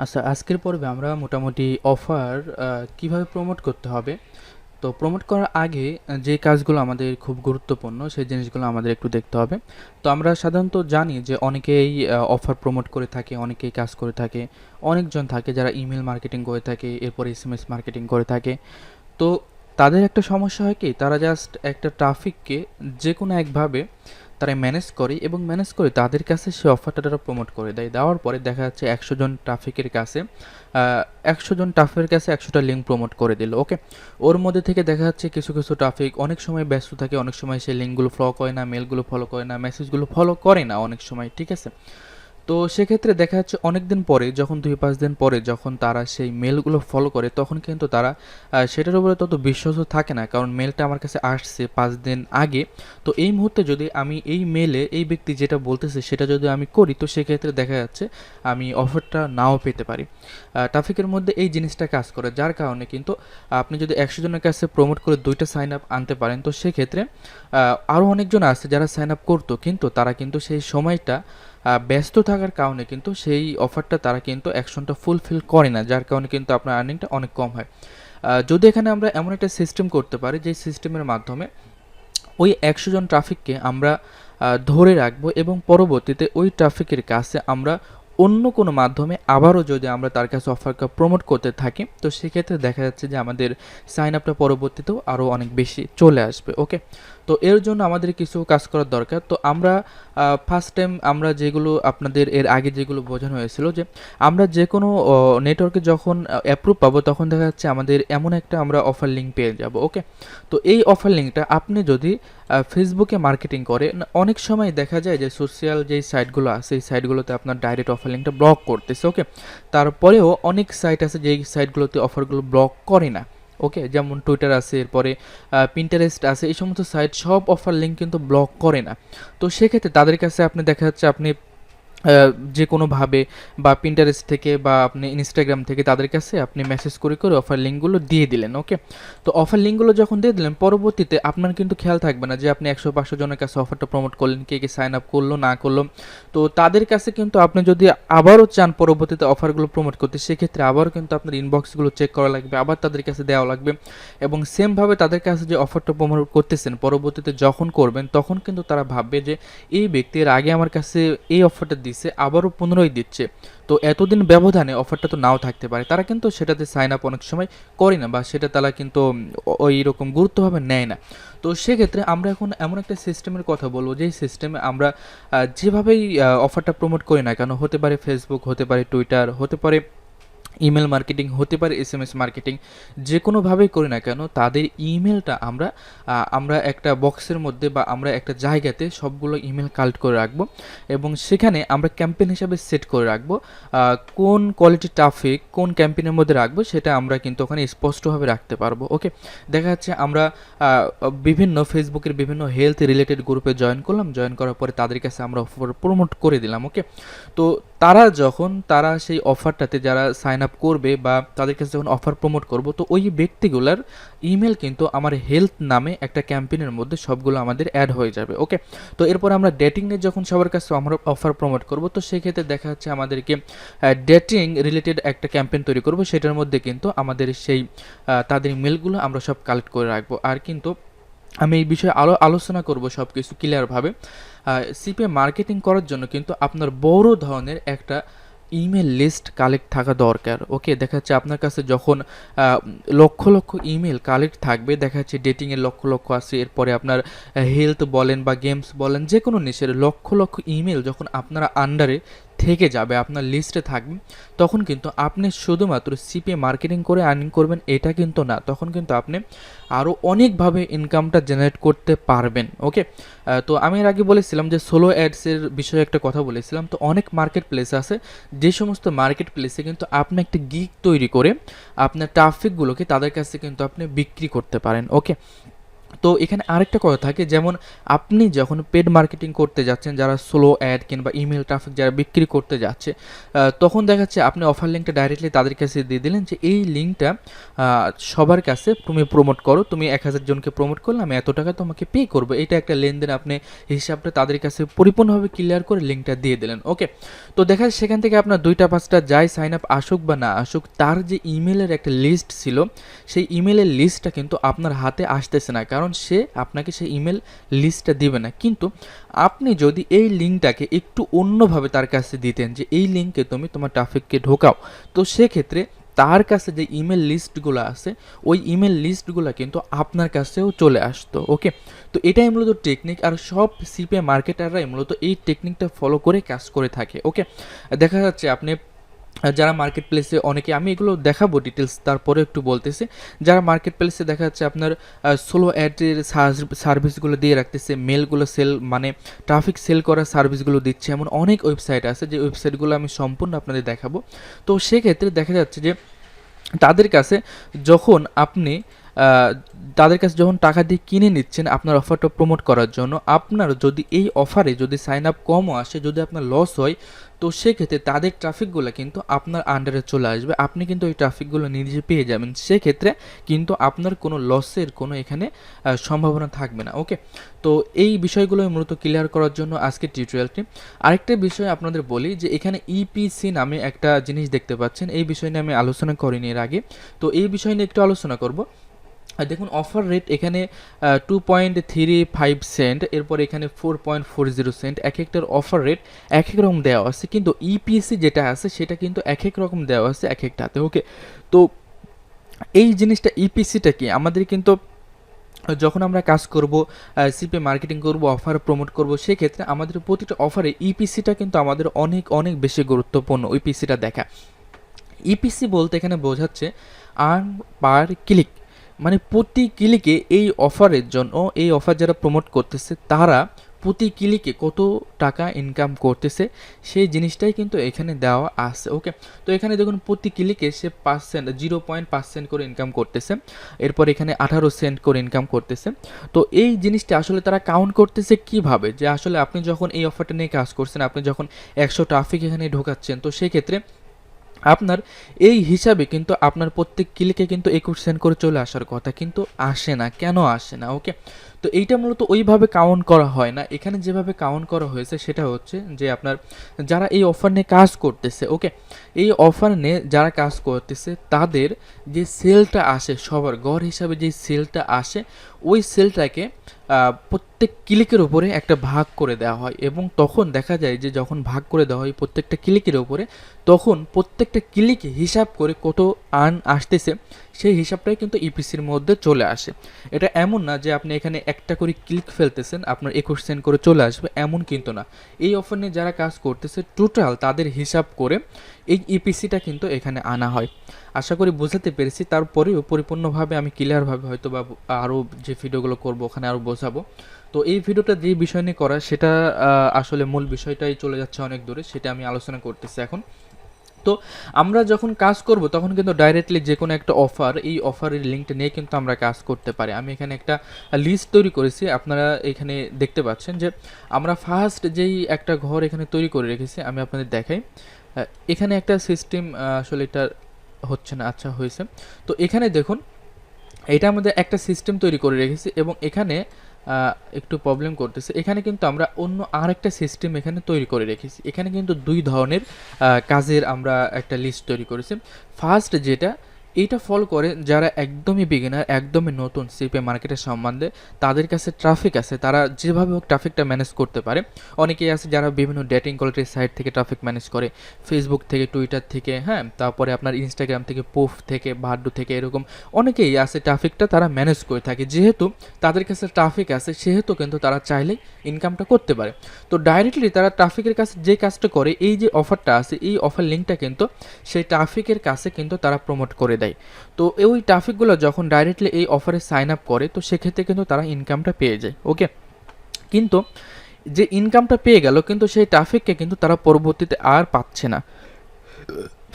আচ্ছা, আজকের পর্বে আমরা মোটামুটি অফার কিভাবে প্রমোট করতে হবে। তো প্রমোট করার আগে যে কাজগুলো আমাদের খুব গুরুত্বপূর্ণ সেই জিনিসগুলো আমাদের একটু দেখতে হবে। তো আমরা সাধারণত জানি যে অনেকেই অফার প্রমোট করে থাকে, অনেকেই কাজ করে থাকে, অনেকজন থাকে যারা ইমেল মার্কেটিং করে থাকে, এরপর এসএমএস মার্কেটিং করে থাকে। তো তাদের একটা সমস্যা হয় কি, তারা জাস্ট একটা ট্রাফিককে যে কোনো একভাবে তারা ম্যানেজ করে এবং ম্যানেজ করে তাদের কাছে সে অফারটা তারা প্রমোট করে দেয়। দেওয়ার পরে দেখা যাচ্ছে 100 জন ট্রাফিকের কাছে 100 জন ট্রাফিকের কাছে 100টা লিঙ্ক প্রমোট করে দিল। ওকে, ওর মধ্যে থেকে দেখা যাচ্ছে কিছু কিছু ট্রাফিক অনেক সময় ব্যস্ত থাকে, অনেক সময় সেই লিঙ্কগুলো ফলো করে না, মেলগুলো ফলো করে না, মেসেজগুলো ফলো করে না অনেক সময়, ঠিক আছে। তো সেক্ষেত্রে দেখা যাচ্ছে অনেক দিন পরে, যখন 2-5 দিন পরে যখন তারা সেই মেলগুলো ফলো করে, তখন কিন্তু তারা সেটার উপরে তত বিশ্বাসও থাকে না, কারণ মেলটা আমার কাছে আসছে 5 দিন আগে। তো এই মুহূর্তে যদি আমি এই মেলে এই ব্যক্তি যেটা বলতেছে সেটা যদি আমি করি, তো সেক্ষেত্রে দেখা যাচ্ছে আমি অফারটা নাও পেতে পারি। ট্রাফিকের মধ্যে এই জিনিসটা কাজ করে, যার কারণে কিন্তু আপনি যদি 100 জনের কাছে প্রমোট করে 2টা সাইন আপ আনতে পারেন, তো সেক্ষেত্রে আরও অনেকজন আছে যারা সাইন আপ করতো, কিন্তু তারা কিন্তু সেই সময়টা ব্যস্ত থাকার কারণে কিন্তু সেই অফারটা তারা কিন্তু অ্যাকশনটা ফুলফিল করে না, যার কারণে কিন্তু আপনার আর্নিংটা অনেক কম হয়। যদি এখানে আমরা এমন একটা সিস্টেম করতে পারি যে সিস্টেমের মাধ্যমে ওই 100 জন ট্রাফিককে আমরা ধরে রাখবো এবং পরবর্তীতে ওই ট্রাফিকের কাছে আমরা অন্য কোনো মাধ্যমে আবারও যদি আমরা তার কাছে অফারটা প্রমোট করতে থাকি, তো সেক্ষেত্রে দেখা যাচ্ছে যে আমাদের সাইন আপটা পরবর্তীতেও আরও অনেক বেশি চলে আসবে। ওকে, তো এর জন্য আমাদের কিছু কাজ করার দরকার। তো আমরা ফার্স্ট টাইম আমরা যেগুলো আপনাদের এর আগে যেগুলো বোঝানো হয়েছিল, যে আমরা যে কোনো নেটওয়ার্কে যখন অ্যাপ্রুভ পাবো, তখন দেখা যাচ্ছে আমাদের এমন একটা আমরা অফার লিঙ্ক পেয়ে যাব। ওকে, তো এই অফার লিঙ্কটা আপনি যদি ফেসবুকে মার্কেটিং করে, অনেক সময় দেখা যায় যে সোশ্যাল যেই সাইটগুলো আছে এই সাইটগুলোতে আপনার ডাইরেক্ট অফার লিঙ্কটা ব্লক করতেছে। ওকে, তারপরেও অনেক সাইট আছে যেই সাইটগুলোতে অফারগুলো ব্লক করে না। ওকে, যেমন টুইটার আছে, এরপরে পিন্টারেস্ট আছে, এই সমস্ত সাইট সব অফার লিঙ্ক কিন্তু ব্লক করে না। তো সেক্ষেত্রে তাদের কাছে আপনি দেখা যাচ্ছে আপনি যে কোনোভাবে বা পিন্টারেস্ট থেকে বা আপনি ইনস্টাগ্রাম থেকে তাদের কাছে আপনি মেসেজ করে করে অফার লিঙ্কগুলো দিয়ে দিলেন। ওকে, তো অফার লিঙ্কগুলো যখন দিয়ে দিলেন, পরবর্তীতে আপনার কিন্তু খেয়াল থাকবে না যে আপনি 100-500 জনের কাছে অফারটা প্রমোট করলেন, কে কে সাইন আপ করলো না করলো। তো তাদের কাছে কিন্তু আপনি যদি আবারও চান পরবর্তীতে অফারগুলো প্রমোট করতে, সেক্ষেত্রে আবারও কিন্তু আপনার ইনবক্সগুলো চেক করা লাগবে, আবার তাদের কাছে দেওয়া লাগবে। এবং সেমভাবে তাদের কাছে যে অফারটা প্রমোট করতেছেন পরবর্তীতে যখন করবেন, তখন কিন্তু তারা ভাববে যে এই ব্যক্তির আগে আমার কাছে এই অফারটা দিচ্ছে, আবারও পুনরায় দিচ্ছে। তো এতদিন ব্যবধানে অফারটা তো নাও থাকতে পারে, তারা কিন্তু সেটাতে সাইন আপ অনেক সময় করে না, বা সেটা তারা কিন্তু ওই রকম গুরুত্বভাবে নেয় না। তো সেক্ষেত্রে আমরা এখন এমন একটা সিস্টেমের কথা বলবো, যেই সিস্টেমে আমরা যেভাবেই অফারটা প্রমোট করি না কেন, হতে পারে ফেসবুক, হতে পারে টুইটার, হতে পারে ইমেল মার্কেটিং, হতে পারে এসএমএস মার্কেটিং, যে কোনোভাবেই করি না কেন তাদের ইমেলটা আমরা একটা বক্সের মধ্যে বা আমরা একটা জায়গাতে সবগুলো ইমেল কালেক্ট করে রাখবো, এবং সেখানে আমরা ক্যাম্পেইন হিসাবে সেট করে রাখবো কোন কোয়ালিটি ট্রাফিক কোন ক্যাম্পেইনের মধ্যে রাখবো, সেটা আমরা কিন্তু ওখানে স্পষ্টভাবে রাখতে পারবো। ওকে, দেখা যাচ্ছে আমরা বিভিন্ন ফেসবুকের বিভিন্ন হেলথ রিলেটেড গ্রুপে জয়েন করলাম, জয়েন করার পরে তাদের কাছে আমরা অফার প্রমোট করে দিলাম। ওকে, তো তারা সেই অফারটাতে যারা সাইন আপ করবে বা তাদের কাছে যখন অফার প্রমোট করব, তো ওই ব্যক্তিগুলার ইমেল কিন্তু আমার হেলথ নামে একটা ক্যাম্পেইনের মধ্যে সবগুলো আমাদের অ্যাড হয়ে যাবে। ওকে, তো এরপর আমরা ডেটিং নিয়ে যখন সবার কাছে আমরা অফার প্রমোট করব, তো সেক্ষেত্রে দেখা যাচ্ছে আমাদেরকে ডেটিং রিলেটেড একটা ক্যাম্পেইন তৈরি করব, সেটার মধ্যে কিন্তু আমাদের সেই তাদের ইমেলগুলো আমরা সব কালেক্ট করে রাখবো। আর কিন্তু আমি এই বিষয়ে আলোচনা করব সব কিছু ক্লিয়ারভাবে। সিপিএ মার্কেটিং করার জন্য কিন্তু আপনার বড় ধরনের একটা ইমেল লিস্ট কালেক্ট থাকা দরকার। ওকে, দেখা যাচ্ছে আপনার কাছে যখন লক্ষ লক্ষ ইমেল কালেক্ট থাকবে, দেখা যাচ্ছে ডেটিংয়ের লক্ষ লক্ষ আছে, এরপরে আপনার হেলথ বলেন বা গেমস বলেন, যে কোনো নিশের লক্ষ লক্ষ ইমেল যখন আপনারা আন্ডারে থেকে যাবে, আপনার লিস্টে থাকবে, তখন কিন্তু আপনি শুধুমাত্র সিপিএ মার্কেটিং করে আর্নিং করবেন এটা কিন্তু না, তখন কিন্তু আপনি আরও অনেকভাবে ইনকামটা জেনারেট করতে পারবেন। ওকে, তো আমি এর আগে বলেছিলাম যে সোলো অ্যাডসের বিষয়ে একটা কথা বলেছিলাম। তো অনেক মার্কেট প্লেস আছে, যে সমস্ত মার্কেট প্লেসে কিন্তু আপনি একটা গিগ তৈরি করে আপনার ট্রাফিকগুলোকে তাদের কাছে কিন্তু আপনি বিক্রি করতে পারেন। ওকে, তো এখানে আরেকটা কথা থাকে, যেমন আপনি যখন পেড মার্কেটিং করতে যাচ্ছেন, যারা স্লো অ্যাড কিংবা ইমেল ট্রাফিক যারা বিক্রি করতে যাচ্ছে, তখন দেখা যাচ্ছে আপনি অফার লিঙ্কটা ডাইরেক্টলি তাদের কাছে দিয়ে দিলেন যে এই লিঙ্কটা সবার কাছে তুমি প্রমোট করো, তুমি 1000 জনকে প্রমোট করলে আমি এত টাকা তোমাকে পে করবো। এটা একটা লেনদেন, আপনি হিসাবটা তাদের কাছে পরিপূর্ণভাবে ক্লিয়ার করে লিঙ্কটা দিয়ে দিলেন। ওকে, তো দেখা যাচ্ছে সেখান থেকে আপনার 2টা 5টা যাই সাইন আপ আসুক বা না আসুক, তার যে ইমেলের একটা লিস্ট ছিল, সেই ইমেলের লিস্টটা কিন্তু আপনার হাতে আসতেছে না, কারণ সে আপনাকে সেই ইমেল লিস্টটা দিবে না। কিন্তু আপনি যদি এই লিঙ্কটাকে একটু অন্যভাবে তার কাছে দিতেন যে এই লিঙ্কে তুমি তোমার ট্রাফিককে ঢোকাও, তো সেক্ষেত্রে তার কাছে যে ইমেল লিস্টগুলো আছে ওই ইমেল লিস্টগুলো কিন্তু আপনার কাছেও চলে আসতো। ওকে, তো এটাই মূলত টেকনিক, আর সব সিপে মার্কেটাররাই মূলত এই টেকনিকটা ফলো করে কাজ করে থাকে। ওকে, দেখা যাচ্ছে আপনি যারা মার্কেট প্লেসে অনেকে, আমি এগুলো দেখাবো ডিটেলস তারপরে একটু বলতেছি, যারা মার্কেট প্লেসে দেখা যাচ্ছে আপনার সোলো অ্যাডের সার্ভিসগুলো দিয়ে রাখতেছে, মেলগুলো সেল মানে ট্রাফিক সেল করার সার্ভিসগুলো দিচ্ছে, এমন অনেক ওয়েবসাইট আছে যে ওয়েবসাইটগুলো আমি সম্পূর্ণ আপনাদের দেখাবো। তো সেক্ষেত্রে দেখা যাচ্ছে যে তাদের কাছে যখন আপনি আহ, তাদের কাছে যখন টাকা দিয়ে কিনে নিচ্ছেন আপনার অফারটা প্রমোট করার জন্য, আপনার যদি এই অফারে যদি সাইন আপ কমও আসে, যদি আপনার লস হয়, তো সেক্ষেত্রে তাদের ট্রাফিকগুলো কিন্তু আপনার আন্ডারে চলে আসবে, আপনি কিন্তু ওই ট্রাফিকগুলো নিজে পেয়ে যাবেন। সেক্ষেত্রে কিন্তু আপনার কোনো লসের কোনো এখানে সম্ভাবনা থাকবে না। ওকে, তো এই বিষয়গুলো মূলত ক্লিয়ার করার জন্য আজকের টিউটোরিয়ালটি। আরেকটা বিষয় আপনাদের বলি যে এখানে ইপিসি নামে একটা জিনিস দেখতে পাচ্ছেন, এই বিষয় নিয়ে আমি আলোচনা করিনি এর আগে, তো এই বিষয় নিয়ে একটু আলোচনা করব। আর দেখুন অফার রেট এখানে 2.35 সেন্ট, এরপর এখানে 4.40 সেন্ট, এক একটার অফার রেট এক এক রকম দেওয়া আছে, কিন্তু ইপিএসসি যেটা আছে সেটা কিন্তু এক এক রকম দেওয়া আছে এক একটাতে। ওকে, তো এই জিনিসটা ইপিসিটা কি, আমাদের কিন্তু যখন আমরা কাজ করব, সিপে মার্কেটিং করব, অফার প্রমোট করব, সেক্ষেত্রে আমাদের প্রতিটা অফারে ইপিসিটা কিন্তু আমাদের অনেক অনেক বেশি গুরুত্বপূর্ণ ইপিসিটা দেখা। ইপিসি বলতে এখানে বোঝাচ্ছে আর্ন পার ক্লিক, মানে প্রতি ক্লিকে এই অফারের জন্য, এই অফার যারা প্রমোট করতেছে তারা প্রতি ক্লিকে কত টাকা ইনকাম করতেছে সেই জিনিসটাই কিন্তু এখানে দেওয়া আছে। ওকে, তো এখানে দেখুন প্রতি ক্লিকে সে 0.5 করে ইনকাম করতেছে, এরপর এখানে 18 সেন্ট করে ইনকাম করতেছে। তো এই জিনিসটা আসলে তারা কাউন্ট করতেছে কিভাবে, যে আসলে আপনি যখন এই অফারটা নিয়ে কাজ করছেন, আপনি যখন 100 ট্রাফিক এখানে ঢোকাচ্ছেন, তো সেক্ষেত্রে আপনার এই হিসাবে কিন্তু আপনার প্রত্যেক ক্লিকে কিন্তু 21 সেন্ট করে চলে আসার কথা, কিন্তু আসে না। কেন আসে না? ওকে, তো এইটা মূলত ওইভাবে কাউন্ট করা হয় না, এখানে যেভাবে কাউন্ট করা হয়েছে সেটা হচ্ছে যে আপনার যারা এই অফার নিয়ে কাজ করতেছে, ওকে, এই অফার নিয়ে যারা কাজ করতেছে তাদের যে সেলটা আসে, সবার গড় হিসাবে যে সেলটা আসে, ওই সেলটাকে প্রত্যেক ক্লিকের উপরে একটা ভাগ করে দেওয়া হয়, এবং তখন দেখা যায় যে যখন ভাগ করে দেওয়া হয় প্রত্যেকটা ক্লিকের উপরে, তখন প্রত্যেকটা ক্লিকে হিসাব করে কত আর্ন আসতেছে সেই হিসাবটাই কিন্তু ইপিসির মধ্যে চলে আসে। এটা এমন না যে আপনি এখানে একটা করে ক্লিক ফেলতেছেন আপনার 21 সেন্ট করে চলে আসবে, এমন কিন্তু না। এই অফার নিয়ে যারা কাজ করতেছে টোটাল তাদের হিসাব করে এই ইপিসিটা কিন্তু এখানে আনা হয়। আশা করি বোঝাতে পেরেছি, তারপরেও পরিপূর্ণভাবে আমি ক্লিয়ারভাবে হয়তো বা আরও যে ভিডিওগুলো করব ওখানে আরও বোঝাবো। তো এই ভিডিওটা যে বিষয় নিয়ে করা সেটা আসলে মূল বিষয়টাই চলে যাচ্ছে অনেক দূরে, সেটা আমি আলোচনা করতেছি এখন। তো আমরা যখন কাজ করব তখন কিন্তু ডাইরেক্টলি যে কোনো একটা অফার, এই অফারের লিঙ্কটা নিয়ে কিন্তু আমরা কাজ করতে পারি। আমি এখানে একটা লিস্ট তৈরি করেছি, আপনারা এখানে দেখতে পাচ্ছেন যে আমরা ফার্স্ট যেই একটা ঘর এখানে তৈরি করে রেখেছি, আমি আপনাদের দেখাই। এখানে একটা সিস্টেম, আসলে এটা হচ্ছে না, আচ্ছা হয়েছে। তো এখানে দেখুন এটা আমাদের একটা সিস্টেম তৈরি করে রেখেছি, এবং এখানে একটু প্রবলেম করতেছে, এখানে কিন্তু আমরা অন্য আরেকটা সিস্টেম এখানে তৈরি করে রেখেছি। এখানে কিন্তু দুই ধরনের কাজের আমরা একটা লিস্ট তৈরি করেছি। ফার্স্ট যেটা, এইটা ফলো করে যারা একদমই বিগিনার, একদমই নতুন সিপে মার্কেটের সম্বন্ধে, তাদের কাছে ট্রাফিক আছে, তারা যেভাবে হোক ট্রাফিকটা ম্যানেজ করতে পারে। অনেকেই আছে যারা বিভিন্ন ডেটিং কোয়ালিটির সাইট থেকে ট্রাফিক ম্যানেজ করে, ফেসবুক থেকে, টুইটার থেকে, হ্যাঁ, তারপরে আপনার ইনস্টাগ্রাম থেকে, পোফ থেকে, ভাড্ডু থেকে, এরকম অনেকেই আছে ট্রাফিকটা তারা ম্যানেজ করে থাকে। যেহেতু তাদের কাছে ট্রাফিক আছে সেহেতু কিন্তু তারা চাইলেই ইনকামটা করতে পারে। তো ডাইরেক্টলি তারা ট্রাফিকের কাছে যে কাজটা করে, এই যে অফারটা আছে, এই অফার লিঙ্কটা কিন্তু সেই ট্রাফিকের কাছে কিন্তু তারা প্রমোট করে দেয়। তো ওই ট্রাফিকগুলো যখন ডাইরেক্টলি এই অফারে সাইন আপ করে, তো সেক্ষেত্রে কিন্তু তারা ইনকামটা পেয়ে যায়। ওকে, কিন্তু যে ইনকামটা পেয়ে গেল, কিন্তু সেই ট্রাফিককে কিন্তু তারা পরবর্তীতে আর পাচ্ছে না।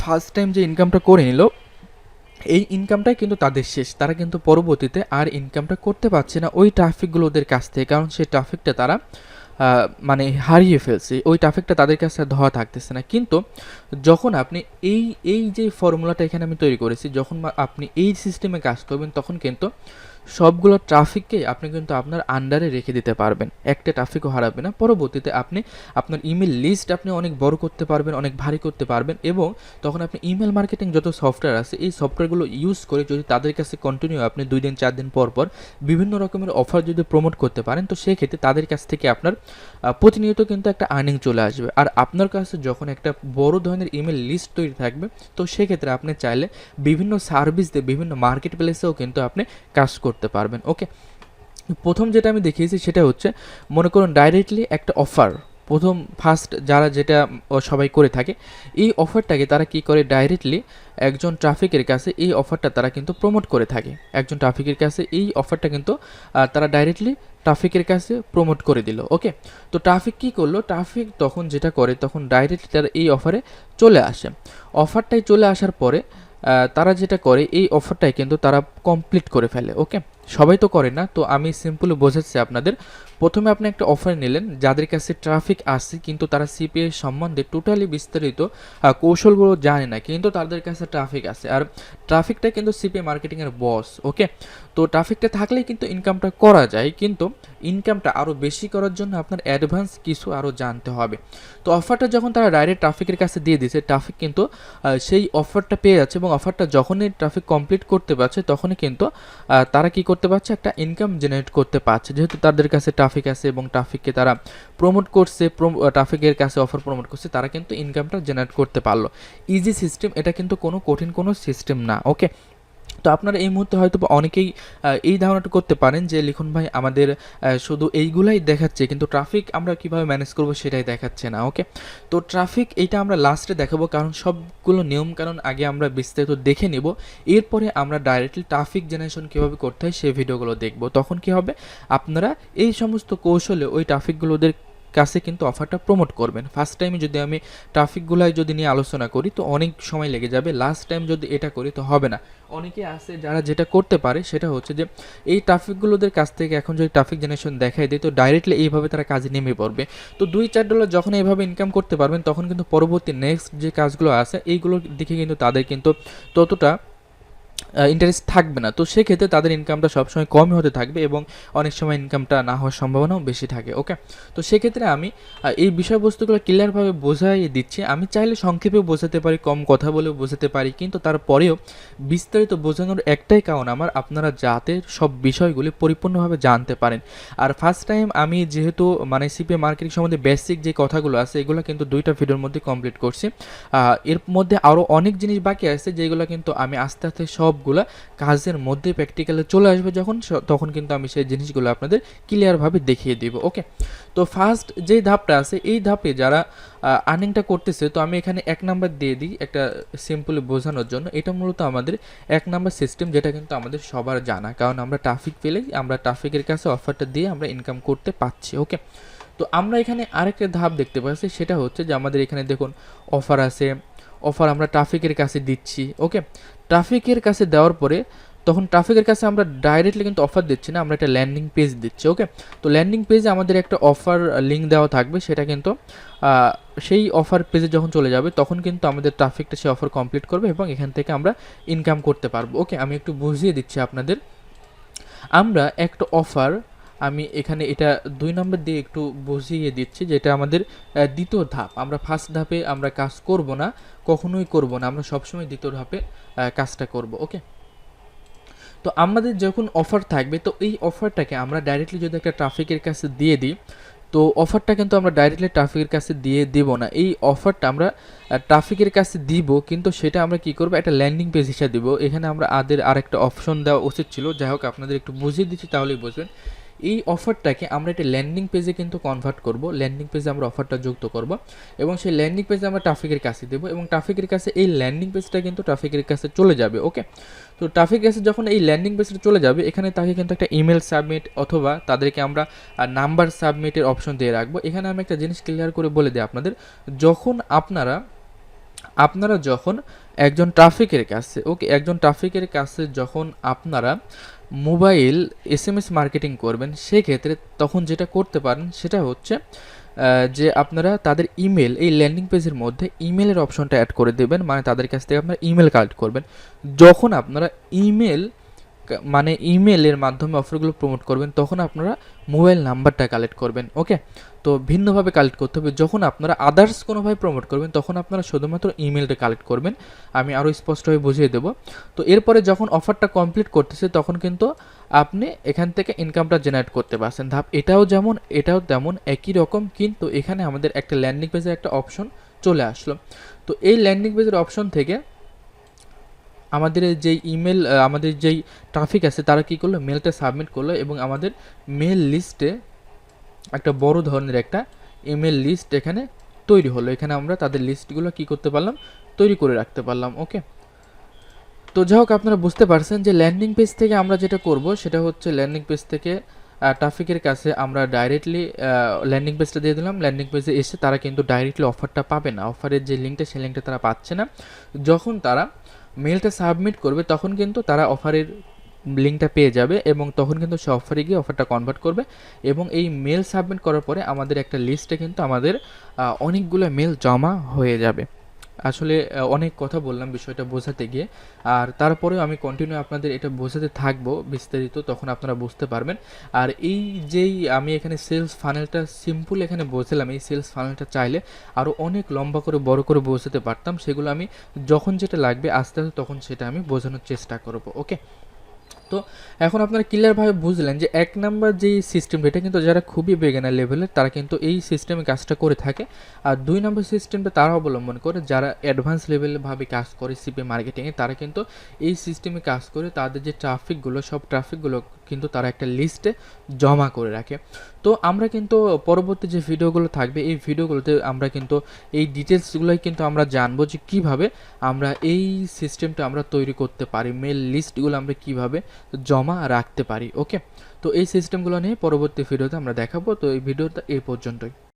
ফার্স্ট টাইম যে ইনকামটা করে নিল এই ইনকামটাই কিন্তু তাদের শেষ। তারা কিন্তু পরবর্তীতে আর ইনকামটা করতে পারছে না ওই ট্রাফিকগুলো ওদের কাছ থেকে, কারণ সেই ট্রাফিকটা তারা মানে হারিয়ে ফেলছে, ওই ট্রাফিকটা তাদের কাছে আর ধরা থাকতেছে না। কিন্তু যখন আপনি এই এই যে ফর্মুলাটা এখানে আমি তৈরি করেছি, যখন আপনি এই সিস্টেমে কাজ করবেন তখন কিন্তু সবগুলো ট্রাফিককে আপনি কিন্তু আপনার আন্ডারে রেখে দিতে পারবেন, একটা ট্রাফিকও হারাবে না। পরবর্তীতে আপনি আপনার ইমেল লিস্ট আপনি অনেক বড় করতে পারবেন, অনেক ভারী করতে পারবেন, এবং তখন আপনি ইমেল মার্কেটিং যত সফটওয়্যার আছে এই সফটওয়্যারগুলো ইউজ করে যদি তাদের কাছে কন্টিনিউ আপনি 2 দিন 4 দিন পর পর বিভিন্ন রকমের অফার যদি প্রমোট করতে পারেন, তো সেক্ষেত্রে তাদের কাছ থেকে আপনার প্রতিনিয়ত কিন্তু একটা আর্নিং চলে আসবে। আর আপনার কাছে যখন একটা বড় ধরনের ইমেল লিস্ট তৈরি থাকবে, তো সেক্ষেত্রে আপনি চাইলে বিভিন্ন সার্ভিস দিয়ে বিভিন্ন মার্কেট প্লেসেও কিন্তু আপনি কাজ করতে পারবেন। ওকে, প্রথম যেটা আমি দেখিয়েছি সেটা হচ্ছে, মনে করুন ডাইরেক্টলি একটা অফার, প্রথম ফার্স্ট যারা যেটা সবাই করে থাকে, এই অফারটাকে তারা কি করে, ডাইরেক্টলি একজন ট্রাফিকের কাছে এই অফারটা তারা কিন্তু প্রমোট করে থাকে। একজন ট্রাফিকের কাছে এই অফারটা কিন্তু তারা ডাইরেক্টলি ট্রাফিকের কাছে প্রমোট করে দিল। ওকে, তো ট্রাফিক কী করলো, ট্রাফিক তখন যেটা করে, তখন ডাইরেক্টলি তারা এই অফারে চলে আসে। অফারটাই চলে আসার পরে তারা যেটা করে, এই অফারটাই কিন্তু তারা কমপ্লিট করে ফেলে। ওকে, সবাই তো করে না, তো আমি সিম্পলি বোঝাচ্ছি আপনাদের। প্রথমে আপনি একটা অফার নিলেন, যাদের কাছে ট্রাফিক আসছে কিন্তু তারা সিপিএ সম্বন্ধে টোটালি বিস্তারিত কৌশলগুলো জানে না, কিন্তু তাদের কাছে ট্রাফিক আছে। আর ট্রাফিকটা কিন্তু সিপিএ মার্কেটিংয়ের বস। ওকে, তো ট্রাফিকটা থাকলেই কিন্তু ইনকামটা করা যায়, কিন্তু ইনকামটা আরও বেশি করার জন্য আপনার অ্যাডভান্স কিছু আরও জানতে হবে। তো অফারটা যখন তারা ডাইরেক্ট ট্রাফিকের কাছে দিয়ে দিয়েছে, ট্রাফিক কিন্তু সেই অফারটা পেয়ে যাচ্ছে, এবং অফারটা যখনই ট্রাফিক কমপ্লিট করতে পারছে তখনই কিন্তু তারা কি করতে পারছে, একটা ইনকাম জেনারেট করতে পারছে, যেহেতু তাদের কাছে ট্রাফিক আছে এবং ট্রাফিককে তারা প্রমোট করছে, ট্রাফিকের কাছে অফার প্রমোট করছে, তারা কিন্তু ইনকামটা জেনারেট করতে পারলো। ইজি সিস্টেম, এটা কিন্তু কোনো কঠিন কোনো সিস্টেম না। ওকে, তো আপনারা এই মুহূর্তে হয়তো অনেকেই এই ধারণাটা করতে পারেন যে লিখন ভাই আমাদের শুধু এইগুলাই দেখাচ্ছে, কিন্তু ট্রাফিক আমরা কিভাবে ম্যানেজ করব সেটাই দেখাচ্ছে না। ওকে, তো ট্রাফিক এইটা আমরা লাস্টে দেখাবো, কারণ সবগুলো নিয়ম কারণ আগে আমরা বিস্তারিত দেখে নেব, এরপরে আমরা ডাইরেক্টলি ট্রাফিক জেনারেশন কীভাবে করতে হয় সেই ভিডিওগুলো দেখব। তখন কি হবে, আপনারা এই সমস্ত কৌশলে ওই ট্রাফিকগুলোদের কাছে কিন্তু অফারটা প্রমোট করবেন। ফার্স্ট টাইমে যদি আমি ট্রাফিকগুলাই যদি নিয়ে আলোচনা করি তো অনেক সময় লেগে যাবে, লাস্ট টাইম যদি এটা করি তো হবে না। অনেকে আছে যারা যেটা করতে পারে সেটা হচ্ছে যে এই ট্রাফিকগুলোদের কাছ থেকে এখন যদি ট্রাফিক জেনারেশন দেখাই দেয়, তো ডাইরেক্টলি এইভাবে তারা কাজে নেমে পড়বে। তো $2-4 যখন এইভাবে ইনকাম করতে পারবেন, তখন কিন্তু পরবর্তী নেক্সট যে কাজগুলো আছে এইগুলোর দিকে কিন্তু তাদের কিন্তু ততটা ইন্টারেস্ট থাকবে না। তো সেক্ষেত্রে তাদের ইনকামটা সবসময় কমই হতে থাকবে, এবং অনেক সময় ইনকামটা না হওয়ার সম্ভাবনাও বেশি থাকে। ওকে, তো সেক্ষেত্রে আমি এই বিষয়বস্তুগুলো ক্লিয়ারভাবে বোঝাই দিচ্ছি। আমি চাইলে সংক্ষেপেও বোঝাতে পারি, কম কথা বলেও বোঝাতে পারি, কিন্তু তারপরেও বিস্তারিত বোঝানোর একটাই কারণ আমার, আপনারা যাতে সব বিষয়গুলি পরিপূর্ণভাবে জানতে পারেন। আর ফার্স্ট টাইম আমি যেহেতু মানে সিপিএ মার্কেটিং সম্বন্ধে বেসিক যে কথাগুলো আছে এগুলো কিন্তু 2টা ভিডিওর মধ্যে কমপ্লিট করছি। এর মধ্যে আরও অনেক জিনিস বাকি আছে যেগুলো কিন্তু আমি আস্তে আস্তে সবগুলা কাজের মধ্যে প্র্যাকটিক্যালে চলে আসবে যখন, তখন কিন্তু আমি সেই জিনিসগুলো আপনাদের ক্লিয়ারভাবে দেখিয়ে দিব। ওকে, তো ফার্স্ট যে ধাপটা আছে এই ধাপে যারা আর্নিংটা করতেছে, তো আমি এখানে 1 নাম্বার দিয়ে দিই একটা সিম্পলি বোঝানোর জন্য। এটা মূলত আমাদের 1 নাম্বার সিস্টেম, যেটা কিন্তু আমাদের সবার জানা, কারণ আমরা ট্রাফিক পেলেই আমরা ট্রাফিকের কাছে অফারটা দিয়ে আমরা ইনকাম করতে পারছি। ওকে, তো আমরা এখানে আরেকটা ধাপ দেখতে পাচ্ছি, সেটা হচ্ছে যে আমাদের এখানে দেখুন অফার আছে, অফার আমরা ট্রাফিকের কাছে দিচ্ছি। ওকে, ট্রাফিকের কাছে দেওয়ার পরে তখন ট্রাফিকের কাছে আমরা ডাইরেক্টলি কিন্তু অফার দিচ্ছি না, আমরা একটা ল্যান্ডিং পেজ দিচ্ছি। ওকে, তো ল্যান্ডিং পেজে আমাদের একটা অফার লিঙ্ক দেওয়া থাকবে, সেটা কিন্তু সেই অফার পেজে যখন চলে যাবে তখন কিন্তু আমাদের ট্রাফিকটা সেই অফার কমপ্লিট করবে এবং এখান থেকে আমরা ইনকাম করতে পারবো। ওকে, আমি একটু বুঝিয়ে দিচ্ছি আপনাদের। আমরা একটা অফার, আমি এখানে এটা 2 নম্বর দিয়ে একটু বুঝিয়ে দিচ্ছি, যেটা আমাদের দ্বিতীয় ধাপ। আমরা ফার্স্ট ধাপে আমরা কাজ করব না, কখনোই করব না, আমরা সবসময় দ্বিতীয় ধাপে কাজটা করব। ওকে, তো আমাদের যখন অফার থাকবে, তো এই অফারটাকে আমরা ডাইরেক্টলি যদি একটা ট্রাফিকের কাছে দিয়ে দিই, তো অফারটা কিন্তু আমরা ডাইরেক্টলি ট্রাফিকের কাছে দিয়ে দেব না, এই অফারটা আমরা ট্রাফিকের কাছে দিব, কিন্তু সেটা আমরা কি করব, একটা ল্যান্ডিং পেজ হিসেবে দিব। এখানে আমরা আরেকটা অপশন দেওয়া উচিত ছিল, যাই হোক আপনাদের একটু বুঝিয়ে দিচ্ছি তাহলেই বুঝবেন। এই অফারটাকে আমরা একটা ল্যান্ডিং পেজে কিন্তু কনভার্ট করব, ল্যান্ডিং পেজে আমরা অফারটা যুক্ত করব এবং সেই ল্যান্ডিং পেজে আমরা ট্রাফিকের কাছে দেবো এবং ট্রাফিকের কাছে এই ল্যান্ডিং পেজটা কিন্তু ট্রাফিকের কাছে চলে যাবে। ওকে, তো ট্রাফিকের কাছে যখন এই ল্যান্ডিং পেজটা চলে যাবে, এখানে তাকে কিন্তু একটা ইমেল সাবমিট অথবা তাদেরকে আমরা নাম্বার সাবমিটের অপশন দিয়ে রাখবো। এখানে আমি একটা জিনিস ক্লিয়ার করে বলে দিই আপনাদের, যখন আপনারা আপনারা যখন একজন ট্রাফিকের কাছে একজন ট্রাফিকের কাছে যখন আপনারা মোবাইল এসএমএস মার্কেটিং করবেন, সেক্ষেত্রে তখন যেটা করতে পারেন সেটা হচ্ছে যে আপনারা তাদের ইমেল, এই ল্যান্ডিং পেজের মধ্যে ইমেলের অপশনটা অ্যাড করে দেবেন, মানে তাদের কাছ থেকে আপনারা ইমেল কালেক্ট করবেন। যখন আপনারা ইমেল মানে ইমেলের মাধ্যমে অফারগুলো প্রমোট করবেন, তখন আপনারা মোবাইল নাম্বারটা কালেক্ট করবেন। ওকে, তো ভিন্নভাবে কালেক্ট করতে হবে। যখন আপনারা আদার্স কোনোভাবে প্রমোট করবেন, তখন আপনারা শুধুমাত্র ইমেলটা কালেক্ট করবেন। আমি আরও স্পষ্টভাবে বুঝিয়ে দেবো। তো এরপরে যখন অফারটা কমপ্লিট করতেছে, তখন কিন্তু আপনি এখান থেকে ইনকামটা জেনারেট করতে পারছেন। এটাও তেমন একই রকম, কিন্তু এখানে আমাদের একটা ল্যান্ডিং পেজের একটা অপশন চলে আসলো। তো এই ল্যান্ডিং পেজের অপশন থেকে আমাদের যেই ইমেল, আমাদের যেই ট্রাফিক আছে তারা কী করলো, মেলটা সাবমিট করলো এবং আমাদের মেল লিস্টে একটা বড় ধরনের একটা ইমেল লিস্ট এখানে তৈরি হলো। এখানে আমরা তাদের লিস্টগুলো কী করতে পারলাম, তৈরি করে রাখতে পারলাম। ওকে, তো যাই হোক, আপনারা বুঝতে পারছেন যে ল্যান্ডিং পেজ থেকে আমরা যেটা করব সেটা হচ্ছে ল্যান্ডিং পেজ থেকে ট্রাফিকের কাছে আমরা ডাইরেক্টলি ল্যান্ডিং পেজটা দিয়ে দিলাম। ল্যান্ডিং পেজে এসে তারা কিন্তু ডাইরেক্টলি অফারটা পাবে না, অফারের যে লিঙ্কটা সেই লিঙ্কটা তারা পাচ্ছে না। যখন তারা মেলটা সাবমিট করবে তখন কিন্তু তারা অফারের লিঙ্কটা পেয়ে যাবে এবং তখন কিন্তু সে অফারে গিয়ে অফারটা কনভার্ট করবে এবং এই মেল সাবমিট করার পরে আমাদের একটা লিস্টে কিন্তু আমাদের অনেকগুলো মেল জমা হয়ে যাবে। আসলে অনেক কথা বললাম বিষয়টা বোঝাতে গিয়ে, আর তারপরেও আমি কন্টিনিউ আপনাদের এটা বোঝাতে থাকবো বিস্তারিত, তখন আপনারা বুঝতে পারবেন। আর এই যেই আমি এখানে সেলস ফানেলটা সিম্পল এখানে বোঝালাম, এই সেলস ফানেলটা চাইলে আরও অনেক লম্বা করে বড় করে বোঝাতে পারতাম। সেগুলো আমি যখন যেটা লাগবে আস্তে আস্তে তখন সেটা আমি বোঝানোর চেষ্টা করব। ওকে, তো এখন আপনারা ক্লিয়ারভাবে বুঝলেন যে 1 নাম্বার যেই সিস্টেম, এটা কিন্তু যারা খুবই বিগিনার লেভেলের তারা কিন্তু এই সিস্টেমে কাজটা করে থাকে। আর 2 নম্বর সিস্টেমটা তারা অবলম্বন করে যারা অ্যাডভান্স লেভেলভাবে কাজ করে সিপি মার্কেটিংয়ে, তারা কিন্তু এই সিস্টেমে কাজ করে তাদের যে ট্রাফিকগুলো, সব ট্রাফিকগুলো কিন্তু তারা একটা লিস্টে জমা করে রাখে। তো আমরা কিন্তু পরবর্তী যে ভিডিওগুলো থাকবে এই ভিডিওগুলোতে আমরা কিন্তু এই ডিটেলসগুলোই কিন্তু আমরা জানবো যে কীভাবে আমরা এই সিস্টেমটা আমরা তৈরি করতে পারি, মেল লিস্টগুলো আমরা কীভাবে জমা রাখতে পারি। ওকে, তো এই সিস্টেমগুলো নিয়ে পরবর্তী ভিডিওতে আমরা দেখাবো। তো এই ভিডিওটা এই পর্যন্তই।